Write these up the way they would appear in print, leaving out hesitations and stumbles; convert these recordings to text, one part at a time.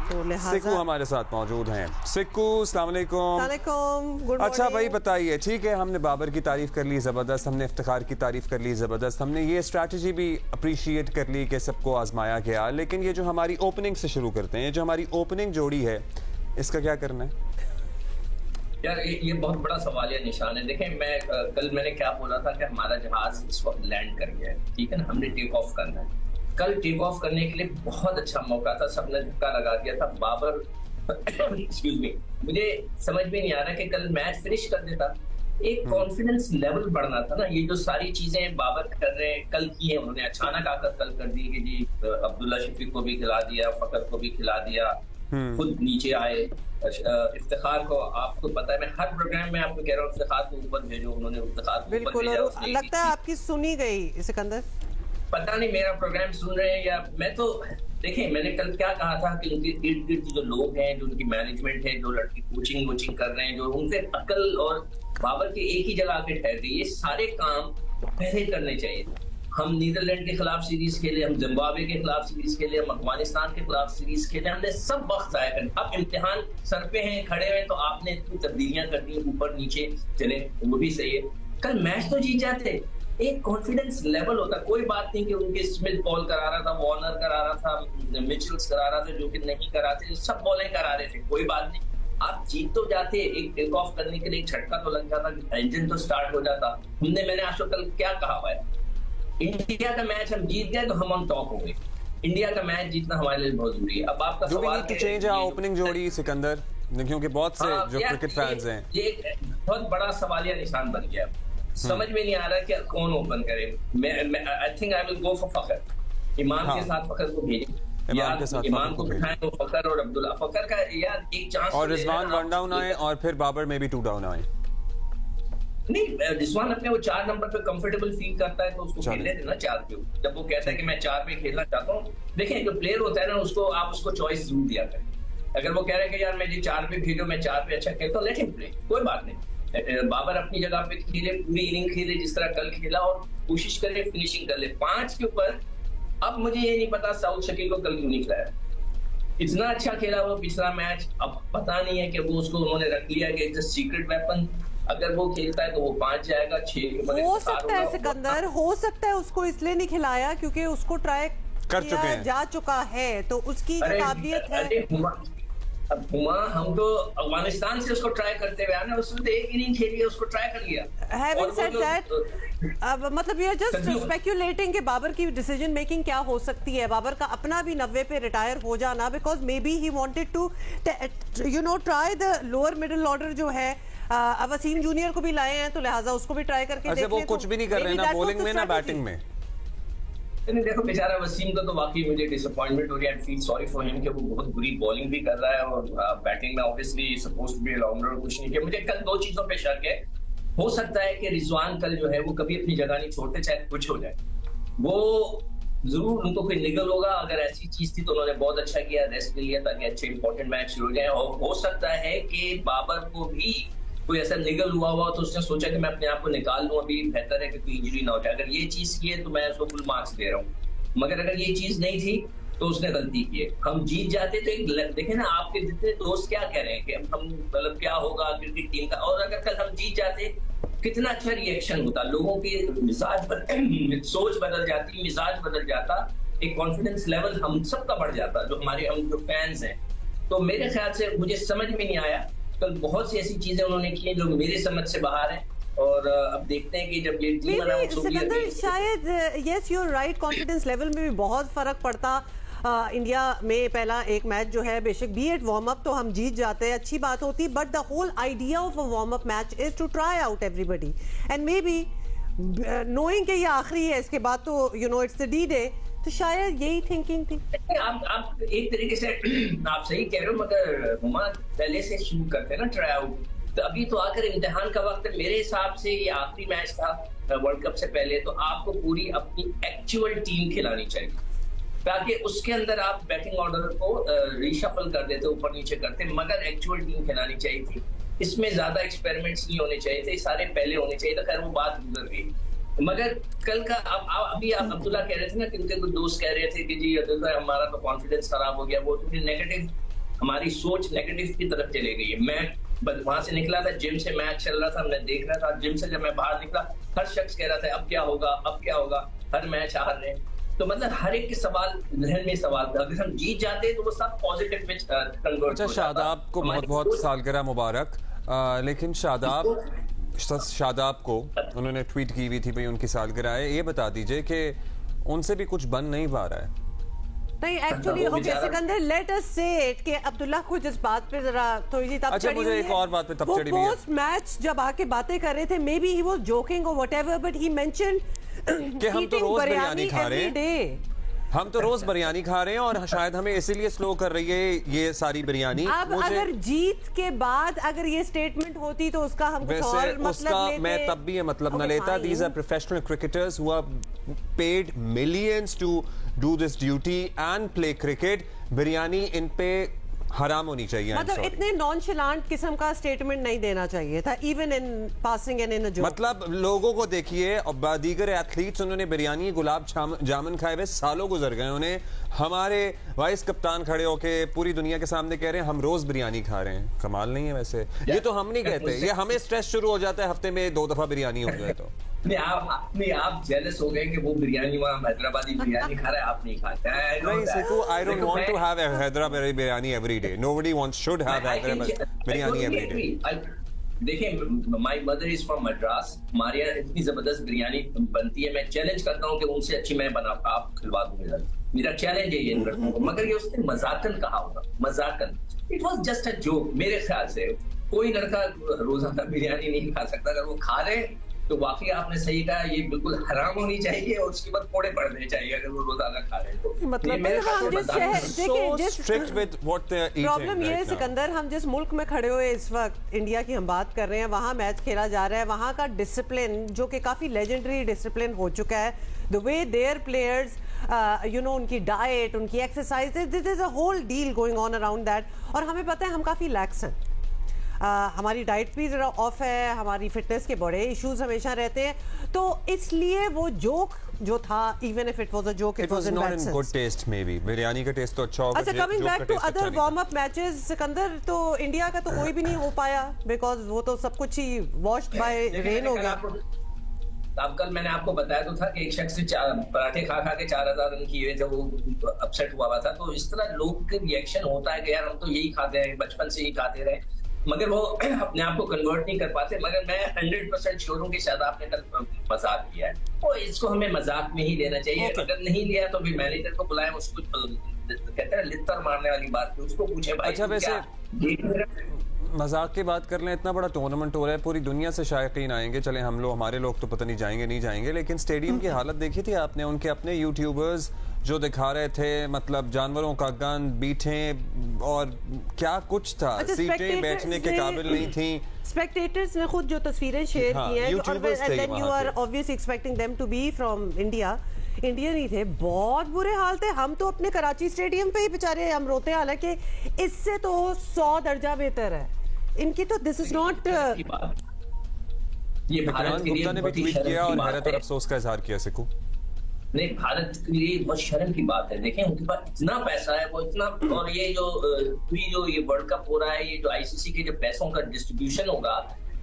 तो लिहाजा सिक्कू हमारे साथ मौजूद हैं। सिक्कू अस्सलाम वालेकुम। अच्छा भाई बताइए, ठीक है हमने बाबर की तारीफ कर ली ज़बरदस्त, हमने इफ्तिखार की तारीफ कर ली ज़बरदस्त, हमने ये स्ट्रैटेजी भी अप्रिशिएट कर ली कि सबको आजमाया गया, लेकिन ये जो हमारी ओपनिंग से शुरू करते हैं, ये जो हमारी ओपनिंग जोड़ी है इसका क्या करना है? यार ये बहुत बड़ा सवाल या निशान है। देखें मैं कल मैंने क्या बोला था कि हमारा जहाज इस वक्त लैंड कर गया है, ठीक है ना, हमने टेक ऑफ करना है। कल टेक ऑफ करने के लिए बहुत अच्छा मौका था, सबने धक्का लगा दिया था। बाबर एक्सक्यूज मी, मुझे समझ में नहीं आ रहा कि कल मैच फिनिश कर देता। एक कॉन्फिडेंस लेवल बढ़ना था ना। ये जो सारी चीजें बाबर कर रहे हैं कल की है, उन्होंने अचानक आकर कल कर दी कि जी अब्दुल्ला शफीक को भी खिला दिया, फकर को भी खिला दिया, खुद नीचे आए। इफ्तिखार को आपको पता है, मैं हर प्रोग्राम में आपको कह रहा हूँ इफ्तिखार को ऊपर भेजो, उन्होंने इफ्तिखार को ऊपर भेजा। लगता है आपकी सुनी गई सिकंदर, पता नहीं मेरा प्रोग्राम सुन रहे हैं या मैं तो देखें मैंने कल क्या कहा था कि उनके इर्द गिर्द जो लोग हैं, जो उनकी मैनेजमेंट है, जो लड़की कोचिंग कर रहे हैं, जो उनसे अकल और बाबर के एक ही जगह आके ठहर गई, ये सारे काम पहले करने चाहिए। हम नीदरलैंड के खिलाफ सीरीज खेले, हम जिम्बाब्वे के खिलाफ सीरीज खेले, हम अफगानिस्तान के खिलाफ सीरीज खेले, हमने सब वक्त जाया कर। अब इम्तिहान सर पे हैं, खड़े हैं, तो आपने इतनी तब्दीलियां कर दी, ऊपर नीचे चले, वो भी सही है। कल मैच तो जीत जाते, एक कॉन्फिडेंस लेवल होता। कोई बात नहीं कि उनके स्मिथ बॉल करा रहा था, वार्नर करा रहा था, मिचेल्स करा रहा था, जो कि नहीं कराते, सब बॉलें करा रहे थे, कोई बात नहीं। आप जीत तो जाते, एक टेक ऑफ करने के लिए एक झटका तो लग जाता, इंजन तो स्टार्ट हो जाता। मैंने आज तो कल क्या कहा हुआ है, इंडिया का मैच हम जीत गए तो हम ऑन टॉप हो गए। इंडिया का मैच जीतना हमारे लिए बहुत जरूरी है। अब आपका सवाल है चेंज है ओपनिंग जोड़ी सिकंदर, क्योंकि बहुत से जो क्रिकेट फैंस हैं, ये बहुत बड़ा सवालिया निशान बन गया। समझ में नहीं आ रहा कि कौन ओपन करे। मैं I think I will go for Fakhar. Imam के साथ फखर को भेजें, इमाम को बिठाएं तो फखर और अब्दुल्ला। फखर का यार एक चांस, और रिजवान वन डाउन आए और फिर बाबर में भी टू डाउन आए। नहीं, रिजवान अपने वो 4 नंबर पे कंफर्टेबल फील करता है तो उसको खेलने देना 4 पे। जब वो कहता है कि मैं 4 पे खेलना चाहता हूँ, देखिए जो प्लेयर होता है ना, उसको आप उसको चॉइस जरूर दिया करें। अगर वो कह रहे हैं कि यार मैं जी 4 पे खेलो, मैं 4 पे अच्छा खेलता हूँ, लेट हिम प्ले, कोई बात नहीं। बाबर अपनी जगह पे खेले, पूरी इनिंग खेले जिस तरह कल खेला, और कोशिश करे फिनिशिंग कर ले 5 के ऊपर। अब मुझे ये नहीं पता साउथ शकील को कल क्यों नहीं खिलाया। इतना अच्छा खेला वो पिछला मैच, अब पता नहीं है कि वो उसको उन्होंने रख लिया कि इट्स अ सीक्रेट वेपन। अगर वो खेलता है तो वो 5 जाएगा, 6 हो सकता है सिकंदर, हो सकता है उसको इसलिए नहीं खिलाया क्योंकि उसको ट्राई कर चुके हैं, जा चुका है, तो उसकी जो काबिलियत है। अब हुआ हम तो अफगानिस्तान से उसको ट्राई करते हुए आए, उसने तो एक इनिंग खेली है, उसको ट्राई कर लिया। Having said that, अब मतलब ये जस्ट स्पेक्युलेटिंग कि बाबर की डिसीजन मेकिंग क्या हो सकती है। बाबर का अपना भी 90 पे रिटायर हो जाना, because maybe he wanted to try the lower middle order जो है। अब वसीम जूनियर को भी लाए हैं तो लिहाजा उसको भी ट्राई करके देखें। वो कुछ भी नहीं कर रहे ना बॉलिंग में ना बैटिंग में। नहीं देखो बेचारा वसीम का तो वाकई मुझे डिसअपॉइंटमेंट हो रही है। I feel sorry for him कि वो बहुत बुरी बॉलिंग भी कर रहा है और बैटिंग में obviously supposed to be allrounder, कुछ नहीं किया। मुझे कल 2 चीजों पे शक है। हो सकता है कि रिजवान कल जो है वो कभी अपनी जगह नहीं छोड़ते, चाहे कुछ हो जाए। वो जरूर उनको कोई निगल होगा, अगर ऐसी चीज थी तो उन्होंने बहुत अच्छा किया, रेस्ट ले लिया ताकि अच्छे इंपॉर्टेंट मैच शुरू हो जाए। और हो सकता है कि बाबर को भी कोई ऐसा निगल हुआ तो उसने सोचा कि मैं अपने आप को निकाल लूं, अभी बेहतर है कि कोई इंजरी ना हो जाए। अगर ये चीज की है तो मैं उसको फुल मार्क्स दे रहा हूँ, मगर अगर ये चीज नहीं थी तो उसने गलती की है। हम जीत जाते तो एक देखे ना, आपके जितने दोस्त क्या कह रहे हैं कि हम मतलब क्या होगा क्रिकेट टीम का, और अगर कल हम जीत जाते कितना अच्छा रिएक्शन होता, लोगों की मिजाज सोच बदल जाती, मिजाज बदल जाता, एक कॉन्फिडेंस लेवल हम सबका बढ़ जाता, जो हमारे हम जो फैंस हैं। तो मेरे ख्याल से मुझे समझ में नहीं आया कल, बहुत सी ऐसी चीजें उन्होंने की जो मेरे समझ से बाहर है। और अब देखते हैं कि जब ये टीम अनाउंस होगी, शायद yes you are right, confidence level में भी बहुत फर्क पड़ता। इंडिया में पहला एक मैच जो है, बेशक बी एट वार्म अप तो हम जीत जाते हैं, अच्छी बात होती, but the whole idea of a warm up match is to try out everybody and maybe knowing कि ये आखिरी है, इसके बाद तो you know it's the D day, तो शायद यही थिंकिंग थी। आप एक तरीके से आप सही कह रहे हो, मगर हुमा पहले से शुरू करते हैं ना ट्राई आउट, तो अभी तो आकर इम्तिहान का वक्त है। मेरे हिसाब से ये आखिरी मैच था वर्ल्ड कप से पहले, तो आपको पूरी अपनी एक्चुअल टीम खिलानी चाहिए, ताकि उसके अंदर आप बैटिंग ऑर्डर को रिशफल कर देते, ऊपर नीचे करते, मगर एक्चुअल टीम खिलानी चाहिए थी। इसमें ज्यादा एक्सपेरिमेंट्स नहीं होने चाहिए थे, सारे पहले होने चाहिए था। खैर वो बात गुजर गई, मगर कल का अभी आप अब्दुल्ला कह रहे थे ना कि उनके कुछ दोस्त कह रहे थे कि जी हमारा तो कॉन्फिडेंस खराब हो गया, वो थोड़ी नेगेटिव हमारी सोच नेगेटिव की तरफ चली गई है। मैं वहां से निकला था, जिम से मैच चल रहा था, मैं देख रहा था, जिम से जब मैं बाहर निकला हर शख्स कह रहा था अब क्या होगा, अब क्या होगा, हर मैच हार रहे। तो मतलब हर एक के सवाल जहन में सवाल था, अगर हम जीत जाते तो वो सब पॉजिटिव में कन्वर्ट हो जाता। शादाब को बहुत बहुत सालगिरह मुबारक। लेकिन शादाब को उन्होंने ट्वीट की हुई थी भाई उनकी सालगिरह है, ये बता दीजिए कि उनसे भी कुछ बन नहीं पा रहा है। नहीं actually okay Sikandar, let us से इट कि अब्दुल्ला को जिस बात पे जरा थोड़ी सी तब चढ़ी हुई है। एक और बात पे तब चढ़ी हुई है। पोस्ट मैच जब आके बातें कर रहे थे, may be he was joking और व्हाटएवर, बट ही मेंशन्ड कि हम तो रोज बिरयानी खा रहे हैं, हम तो रोज बिरयानी खा रहे हैं और शायद हमें इसीलिए स्लो कर रही है ये सारी बिरयानी। अब अगर जीत के बाद अगर ये स्टेटमेंट होती तो उसका हम कुछ और मतलब लेते। मैं तब भी ये मतलब न लेता। These are professional cricketers who are paid millions to do this duty and play cricket. Biryani इन पे हराम होनी चाहिए। मतलब इतने नॉनशलांट किस्म का स्टेटमेंट नहीं देना चाहिए था, even in passing and in a joke. मतलब लोगों को देखिए और दीगर एथलीट्स, उन्होंने बिरयानी गुलाब जामुन खाए हुए सालों गुजर गए। उन्हें हमारे वाइस कप्तान खड़े होके पूरी दुनिया के सामने कह रहे हैं हम रोज बिरयानी खा रहे हैं। कमाल नहीं है वैसे? ये तो हम नहीं कहते, ये हमें स्ट्रेस शुरू हो जाता है हफ्ते में 2 दफा बिरयानी हो जाए तो। आप जेलस हो गए कि वो बिरयानी वहाँ हैदराबादी बिरयानी खा रहा है, आप नहीं खाते। नहीं Siku, I don't want to have a Hyderabadi biryani every day. Nobody should have Hyderabadi biryani every day. देखिए, my mother is from Madras, हमारे यहाँ इतनी जबरदस्त बिरयानी बनती है। मैं चैलेंज करता हूँ कि उनसे अच्छी मैं बना आप खिलवा दूंगा। मेरा चैलेंज है ये इन लड़कों को। मगर ये उसने मजाकन कहा होगा, मजाकन। It was just a joke. मेरे ख्याल से कोई लड़का रोजाना बिरयानी नहीं खा सकता। अगर वो खा रहे तो वाकई आपने सही कहा, ये बिल्कुल हराम होनी चाहिए और उसके बाद कोड़े पड़ने चाहिए अगर वो रोजाना खा रहे तो। मतलब प्रॉब्लम ये है सिकंदर, हम जिस मुल्क में खड़े हुए इस वक्त इंडिया की हम बात कर रहे हैं, वहाँ मैच खेला जा रहा है, वहाँ का डिसिप्लिन जो कि काफी लेजेंडरी डिसिप्लिन हो चुका है, the way their players you know, उनकी डाइट, उनकी exercise, this is a whole deal going on around that. और हमें पता है हम काफी लैक्स हैं, हमारी डाइट भी जरा ऑफ है, हमारी फिटनेस के बड़े इश्यूज हमेशा रहते हैं, तो इसलिए वो जोक जो था, even if it was a joke, it was not in good taste. Maybe biryani का टेस्ट तो अच्छा होगा। अच्छा, coming back to other warm up matches Sikandar, तो इंडिया का तो कोई भी नहीं हो पाया बिकॉज वो तो सब कुछ ही वॉश्ड बाय रेन हो गया। अब कल मैंने आपको बताया तो था कि एक शख्स से पराठे खा के 4000 रन किए थे, वो अपसेट हुआ था। तो इस तरह लोग का रिएक्शन होता है कि यार हम तो यही खाते हैं, बचपन से ही खाते रहे, मगर वो अपने आप को कन्वर्ट नहीं कर पाते। मगर मैं 100% श्योर हूँ कि शायद आपने कल मजाक किया है, तो इसको हमें मजाक में ही लेना चाहिए। अगर नहीं लिया तो भी मैनेजर को बुलाएं, उसको कहते हैं लित्तर मारने वाली बात, उसको पूछे भाई। अच्छा, वैसे मजाक की बात कर लें, इतना बड़ा टूर्नामेंट हो रहा है, पूरी दुनिया से शायकीन आएंगे। चले हम लोग, हमारे लोग तो पता नहीं जाएंगे नहीं जाएंगे, लेकिन स्टेडियम की हालत देखी थी आपने? उनके अपने यूट्यूबर्स जो दिखा रहे थे, मतलब जानवरों का गंद, बीठे और क्या कुछ था, सीटें बैठने के काबिल नहीं थी। स्पेक्टेटर्स ने खुद जो तस्वीरें शेयर की हैं, you are obviously expecting them to be from India, Indian ही थे, बहुत बुरे हाल थे। हम तो अपने कराची स्टेडियम पे ही बेचारे हम रोते, हालांकि इससे तो 100 दर्जा बेहतर है इनकी। तो दिस इज नॉट, ये भारत के लिए ने भी ट्वीट किया और हैरत और अफसोस का इजहार किया। सिकू, नहीं, भारत के लिए बहुत शर्म की बात है। देखें, उनके पास इतना पैसा है, वो इतना, और ये जो ये वर्ल्ड कप हो रहा है, ये जो आईसीसी के जो पैसों का डिस्ट्रीब्यूशन होगा,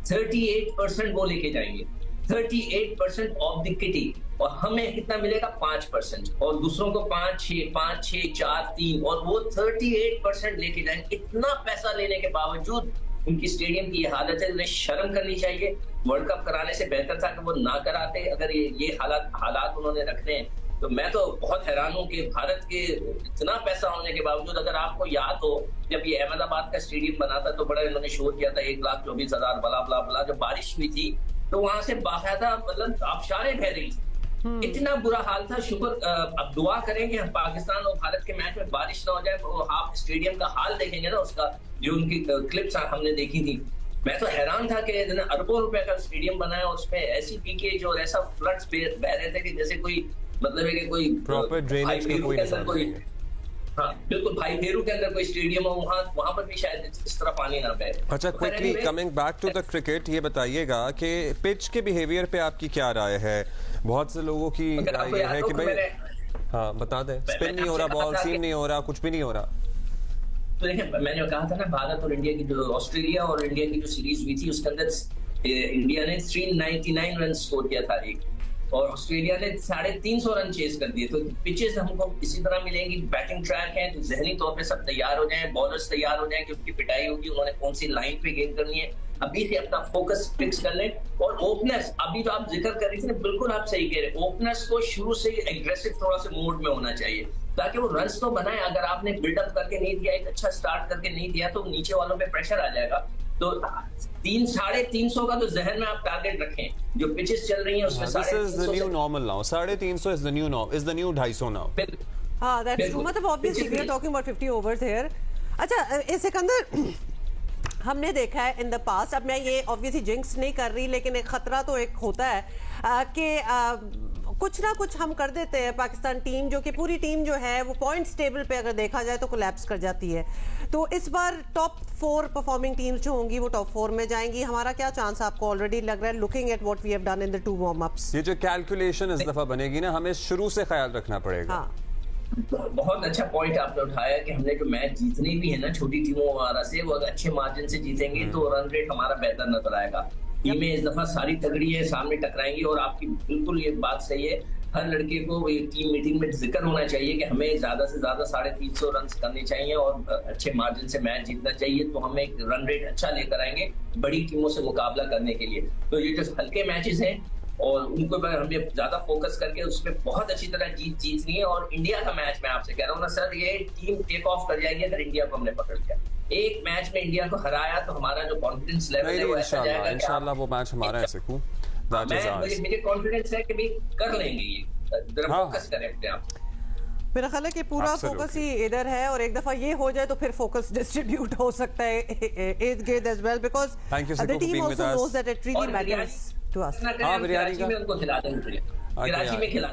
38% वो लेके जाएंगे, 38% ऑफ द किटी, और हमें कितना मिलेगा? 5%, और दूसरों को 5-6, 4-3, और वो 38% लेके जाएंगे। इतना पैसा लेने के बावजूद उनकी स्टेडियम की ये हालत है। उन्हें शर्म करनी चाहिए। वर्ल्ड कप कराने से बेहतर था कि वो ना कराते। अगर ये हालात उन्होंने रखते हैं तो मैं तो बहुत हैरान हूँ कि भारत के इतना पैसा होने के बावजूद, अगर आपको याद हो जब ये अहमदाबाद का स्टेडियम बना था तो बड़ा इन्होंने शोर किया था, 1,24,000 बला बला बला। जब बारिश हुई थी तो वहां से बाकायदा मतलब आबशारें बह रही थी, इतना बुरा हाल था। शुक्र, अब दुआ करेंगे हम पाकिस्तान और भारत के मैच में बारिश ना हो जाए। तो आप स्टेडियम का हाल देखेंगे ना, उसका जो उनकी क्लिप्स हमने देखी थी, मैं तो हैरान था कि अरबों रुपए का स्टेडियम बनाया और उसमें ऐसी लीकेज और ऐसा फ्लड्स बह रहे थे कि जैसे कोई, मतलब है कि कोई प्रॉपर ड्रेनेज का कोई निशान नहीं है। हाँ बिल्कुल, भाई फेरू के अंदर कोई स्टेडियम हो, वहां पर भी शायद इस तरह पानी ना बहे। अच्छा, quickly coming back to the cricket, ये बताइएगा कि पिच के बिहेवियर पे आपकी क्या राय है? बहुत से लोगों की राय ये है कि भाई, हाँ बता दें, स्पिन नहीं हो रहा, बॉल सीम नहीं हो रहा, कुछ भी नहीं हो रहा। तो देखिए मैंने कहा था ना, भारत और इंडिया की जो ऑस्ट्रेलिया और इंडिया की जो सीरीज हुई थी उसके अंदर इंडिया ने 399 रन स्कोर किया था एक, और ऑस्ट्रेलिया ने 350 रन चेस कर दिए। तो पिचेस हमको इसी तरह मिलेंगी, बैटिंग ट्रैक है, तो जहनी तौर पे सब तैयार हो जाएं, बॉलर्स तैयार हो जाएं कि उनकी पिटाई होगी, उन्होंने कौन सी लाइन पे गेंद करनी है, अभी से अपना फोकस फिक्स कर लें। और ओपनर्स, अभी तो आप जिक्र कर रही थी ना, बिल्कुल आप सही कह रहे हैं, ओपनर्स को शुरू से ही एग्रेसिव थोड़ा सा मूड में होना चाहिए ताकि वो रन्स तो बनाए। अगर आपने बिल्डअप करके नहीं दिया, एक अच्छा स्टार्ट करके नहीं दिया, तो नीचे वालों पे प्रेशर आ जाएगा। तो 300-350 का तो जहन में आप टारगेट रखें, जो पिचेस चल रही हैं उसमें 350 normal now, 350 is the new 250 now. हाँ, दैट्स ट्रू। मतलब obviously we are talking about 50 overs here. अच्छा, इस सिकंदर हमने देखा है इन द पास्ट, अब मैं ये ऑब्वियसली जिंक्स नहीं कर रही, लेकिन एक खतरा तो एक होता है कि कुछ ना कुछ हम कर देते हैं। पाकिस्तान टीम जो कि पूरी टीम जो है वो पॉइंट्स टेबल पे अगर देखा जाए तो कोलैप्स कर जाती है। तो इस बार टॉप 4 परफॉर्मिंग टीम्स जो होंगी वो टॉप 4 में जाएंगी। हमारा क्या चांस आपको ऑलरेडी लग रहा है, looking at what we have done in the 2 warm ups? ये जो कैलकुलेशन इस दफा बनेगी ना, हमें शुरू से ख्याल रखना पड़ेगा। हाँ, बहुत अच्छा पॉइंट आपने उठाया कि हमने जो मैच जीतने भी है ना छोटी टीमों वगैरह से, वो अच्छे मार्जिन से जीतेंगे तो रन रेट हमारा बेहतर नजर आएगा। टीमें इस दफा सारी तगड़ी है, सामने टकराएंगी। और आपकी बिल्कुल ये बात सही है, हर लड़के को टीम मीटिंग में जिक्र होना चाहिए कि हमें ज्यादा से ज्यादा 350 रन करने चाहिए और अच्छे मार्जिन से मैच जीतना चाहिए, तो हम एक रन रेट अच्छा लेकर आएंगे बड़ी टीमों से मुकाबला करने के लिए। तो ये जो हल्के मैचेस हैं और उनको हमें ज्यादा फोकस करके उसमें बहुत अच्छी तरह जीतनी है। और इंडिया का मैच मैं आपसे कह रहा हूँ ना सर, ये टीम टेक ऑफ कर जाएगी अगर इंडिया को हमने पकड़ लिया। एक मैच में इंडिया को हराया तो हमारा जो कॉन्फिडेंस लेवल है वो ऐसा जाएगा। इंशाल्लाह वो मैच हमारा है सिकू, मुझे कॉन्फिडेंस है कि भी कर लेंगे ये, फोकस करें अपने आप। मेरा ख्याल है कि पूरा फोकस ही इधर है, और एक दफा ये हो जाए तो फिर फोकस डिस्ट्रीब्यूट हो सकता है इर्द गिर्द as well, because the team also knows that it really matters to us. Biryani में उनको खिला देंगे, कराची में खिला।